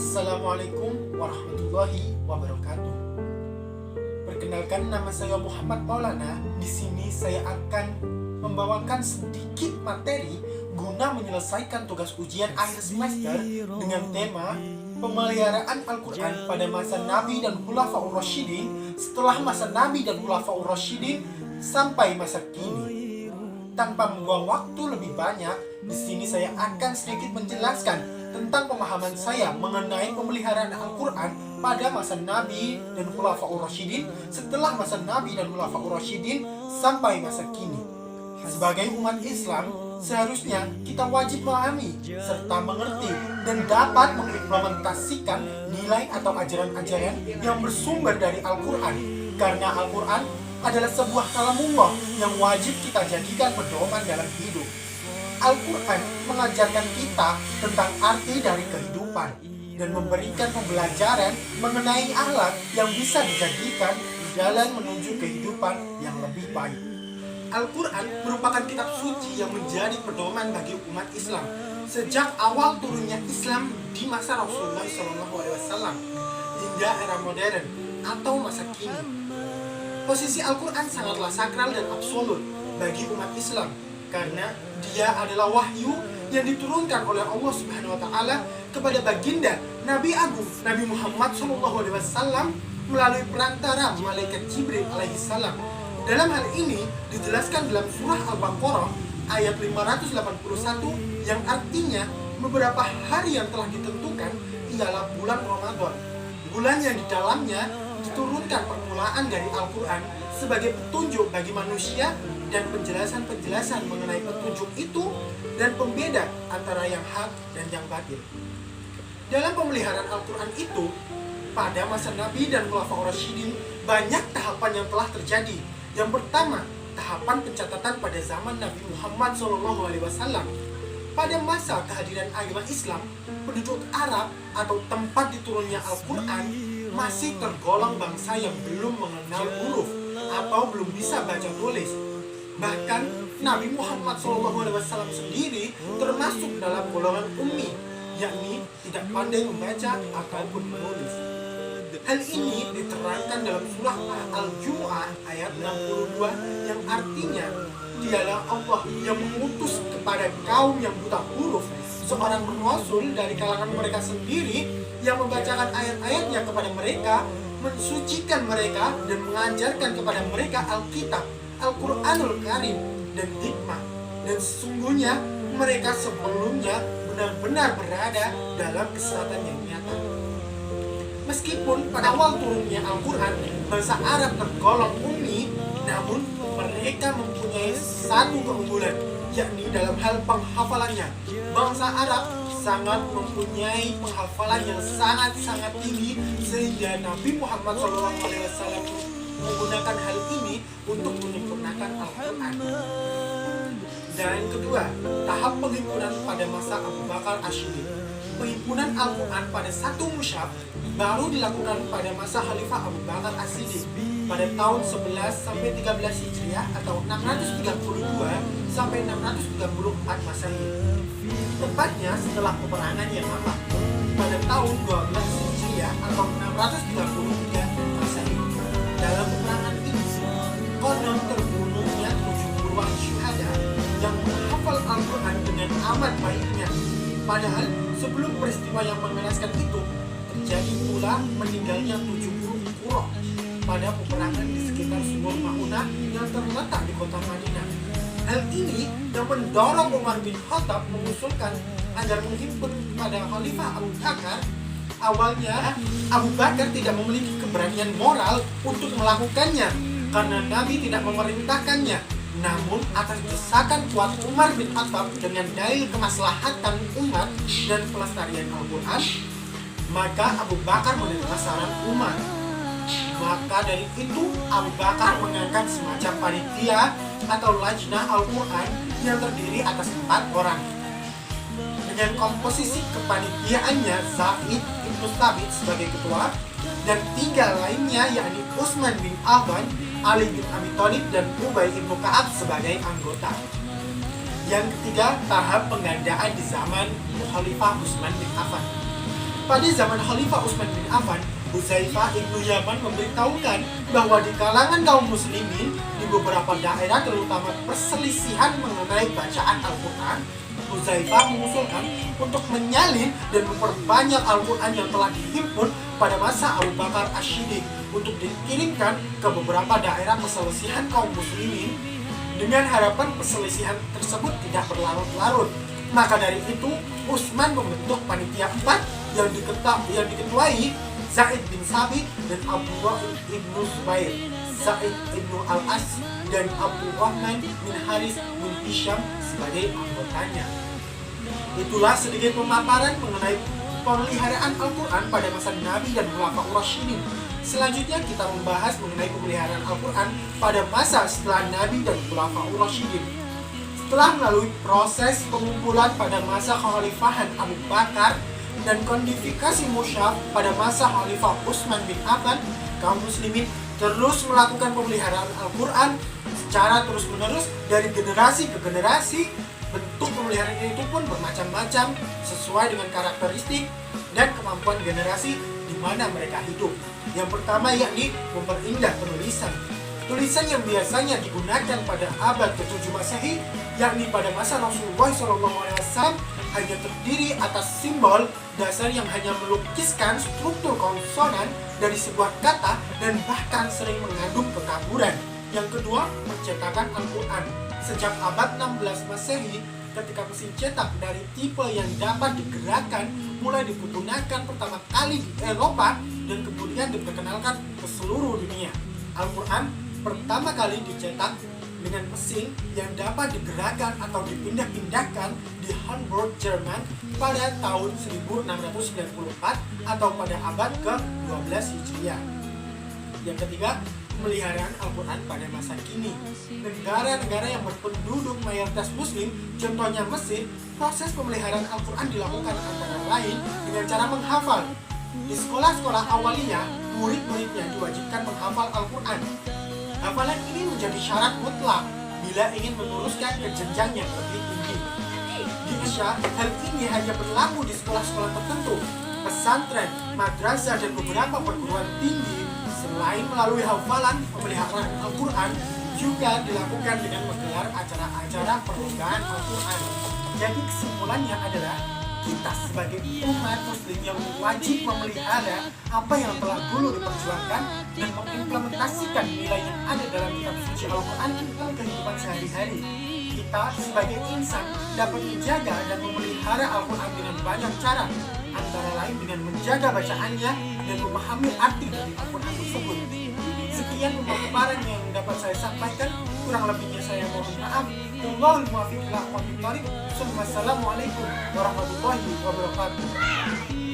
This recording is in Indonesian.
Assalamualaikum warahmatullahi wabarakatuh. Perkenalkan, nama saya Muhammad Maulana. Di sini saya akan membawakan sedikit materi guna menyelesaikan tugas ujian akhir semester dengan tema pemeliharaan Al-Quran pada masa Nabi dan Khulafaur Rasyidin, setelah masa Nabi dan Khulafaur Rasyidin sampai masa kini. Tanpa membuang waktu lebih banyak, di sini saya akan sedikit menjelaskan tentang pemahaman saya mengenai pemeliharaan Al-Quran pada masa Nabi dan Khulafaur Rasyidin, setelah masa Nabi dan Khulafaur Rasyidin sampai masa kini. Sebagai umat Islam, seharusnya kita wajib memahami serta mengerti dan dapat mengimplementasikan nilai atau ajaran-ajaran yang bersumber dari Al-Quran, karena Al-Quran adalah sebuah kalamullah yang wajib kita jadikan pedoman dalam hidup. Al-Quran mengajarkan kita tentang arti dari kehidupan dan memberikan pembelajaran mengenai akhlak yang bisa dijadikan jalan menuju kehidupan yang lebih baik. Al-Quran merupakan kitab suci yang menjadi pedoman bagi umat Islam sejak awal turunnya Islam di masa Rasulullah SAW hingga era modern atau masa kini. Posisi Al-Quran sangatlah sakral dan absolut bagi umat Islam karena dia adalah wahyu yang diturunkan oleh Allah Subhanahu wa taala kepada baginda Nabi Agung Nabi Muhammad SAW melalui perantara malaikat Jibril alaihissalam. Dalam hal ini dijelaskan dalam surah Al-Baqarah ayat 581 yang artinya beberapa hari yang telah ditentukan ialah bulan Ramadan, bulan yang di dalamnya diturunkan permulaan dari Al-Quran sebagai petunjuk bagi manusia dan penjelasan-penjelasan mengenai petunjuk itu dan pembeda antara yang hak dan yang batil. Dalam pemeliharaan Al-Quran itu, pada masa Nabi dan Khulafaur Rasyidin banyak tahapan yang telah terjadi. Yang pertama, tahapan pencatatan pada zaman Nabi Muhammad SAW. Pada masa kehadiran agama Islam, penduduk Arab atau tempat diturunnya Al-Quran masih tergolong bangsa yang belum mengenal huruf atau belum bisa baca tulis. Bahkan Nabi Muhammad SAW sendiri termasuk dalam golongan ummi, yakni tidak pandai membaca ataupun menulis. Hal ini diterangkan dalam surah Al-Jumu'ah ayat 62 yang artinya, dialah Allah yang mengutus kepada kaum yang buta huruf seorang rasul dari kalangan mereka sendiri yang membacakan ayat-ayatnya kepada mereka, mensucikan mereka dan mengajarkan kepada mereka Alkitab, Al-Quranul Karim dan hikmah. Dan sesungguhnya mereka sebelumnya benar-benar berada dalam kesesatan yang nyata. Meskipun pada awal turunnya Al-Quran bangsa Arab tergolong ummi, namun mereka mempunyai satu keunggulan, yakni dalam hal penghafalannya. Bangsa Arab sangat mempunyai penghafalan yang sangat-sangat tinggi sehingga Nabi Muhammad SAW menggunakan hal ini untuk menyempurnakan Al-Quran. Dan kedua, tahap penghimpunan pada masa Abu Bakar As-Siddiq. Penghimpunan Al-Quran pada satu mushaf baru dilakukan pada masa Khalifah Abu Bakar As-Siddiq pada tahun 11 sampai 13 Hijriah atau 632 sampai 634 Masehi. Tepatnya setelah peperangan Yamamah pada tahun 12 Hijriah atau 633 Masehi. Dalam peperangan ini, konon terbunuhnya 70-an syuhada yang menghafal Al-Quran dengan amat baiknya. Padahal sebelum peristiwa yang mengenaskan itu, terjadi pula meninggalnya 70 qurra pada peperangan di sekitar Sumur Maunah yang terletak di kota Madinah. Hal ini yang mendorong Umar bin Khattab mengusulkan agar menghimpun pada Khalifah Abu Bakar. Awalnya Abu Bakar tidak memiliki keberanian moral untuk melakukannya karena Nabi tidak memerintahkannya. Namun atas desakan kuat Umar bin Khattab dengan dalil kemaslahatan umat dan pelestarian Al-Quran, maka Abu Bakar menerima saran Umar. Maka dari itu Abu Bakar mengangkat semacam panitia atau lajnah Al-Quran yang terdiri atas 4 orang. Dengan komposisi kepanitiaannya Zaid bin Thabit sebagai ketua dan 3 lainnya yakni Utsman bin Affan, Ali bin Abi Thalib dan Ubay bin Ka'ab sebagai anggota. Yang ketiga, tahap penggandaan di zaman Khalifah Utsman bin Affan. Pada zaman Khalifah Utsman bin Affan, Hudzaifah ibnu Yaman memberitahukan bahwa di kalangan kaum muslimin di beberapa daerah terutama perselisihan mengenai bacaan Al-Quran, Hudzaifah mengusulkan untuk menyalin dan memperbanyak Al-Quran yang telah dihimpun pada masa Abu Bakar Asy-Siddiq untuk dikirimkan ke beberapa daerah perselisihan kaum muslimin dengan harapan perselisihan tersebut tidak berlarut-larut. Maka dari itu, Utsman membentuk panitia 4 yang diketuai Zaid bin Sabit dan Abdullah ibnu Zubair, Zaid ibnu Al-As dan Abu Rahman bin Haris bin Hisham sebagai anggotanya. Itulah sedikit pemaparan mengenai pemeliharaan Al-Quran pada masa Nabi dan Khulafaur Rasyidin. Selanjutnya kita membahas mengenai pemeliharaan Al-Quran pada masa setelah Nabi dan Khulafaur Rasyidin. Setelah melalui proses pengumpulan pada masa Khalifahan Abu Bakar dan kodifikasi mushaf pada masa Khalifah Utsman bin Affan, kaum muslimin terus melakukan pemeliharaan Al-Quran secara terus-menerus dari generasi ke generasi. Bentuk pemeliharaan itu pun bermacam-macam sesuai dengan karakteristik dan kemampuan generasi di mana mereka hidup. Yang pertama yakni memperindah penulisan. Tulisan yang biasanya digunakan pada abad ke-7 Masehi, yakni pada masa Rasulullah SAW, hanya terdiri atas simbol dasar yang hanya melukiskan struktur konsonan dari sebuah kata dan bahkan sering mengandung kekaburan. Yang kedua, percetakan Al-Quran. Sejak abad 16 Masehi, ketika mesin cetak dari tipe yang dapat digerakkan mulai dipergunakan pertama kali di Eropa dan kemudian diperkenalkan ke seluruh dunia. Al-Quran pertama kali dicetak dengan mesin yang dapat digerakkan atau dipindah-pindahkan di Hamburg, Jerman pada tahun 1694 atau pada abad ke-12 Hijriah. Yang ketiga, pemeliharaan Al-Quran pada masa kini. Negara-negara yang berpenduduk mayoritas muslim, contohnya Mesir, proses pemeliharaan Al-Quran dilakukan antara lain dengan cara menghafal. Di sekolah-sekolah awaliyah, murid-muridnya diwajibkan menghafal Al-Quran. Hafalan ini menjadi syarat mutlak bila ingin meneruskan ke jenjang yang lebih tinggi. Di Asia, hal ini hanya berlaku di sekolah-sekolah tertentu, pesantren, madrasah, dan beberapa perguruan tinggi. Selain melalui hafalan, pemeliharaan Al-Quran juga dilakukan dengan menggelar acara-acara perlombaan Al-Quran. Jadi kesimpulannya adalah kita sebagai umat muslim yang wajib memelihara apa yang telah dulu diperjuangkan dan mengimplementasikan nilai yang ada dalam kitab suci Al-Quran dalam kehidupan sehari-hari. Kita sebagai insan dapat menjaga dan memelihara Al-Quran dengan banyak cara, antara lain dengan menjaga bacaannya dan memahami arti dari Al-Quran tersebut. Sekian pemaparan yang dapat saya sampaikan, kurang lebihnya saya mohon maaf. Wallahul muwaffiq ila aqwamit thoriq. Wassalamualaikum warahmatullahi wabarakatuh.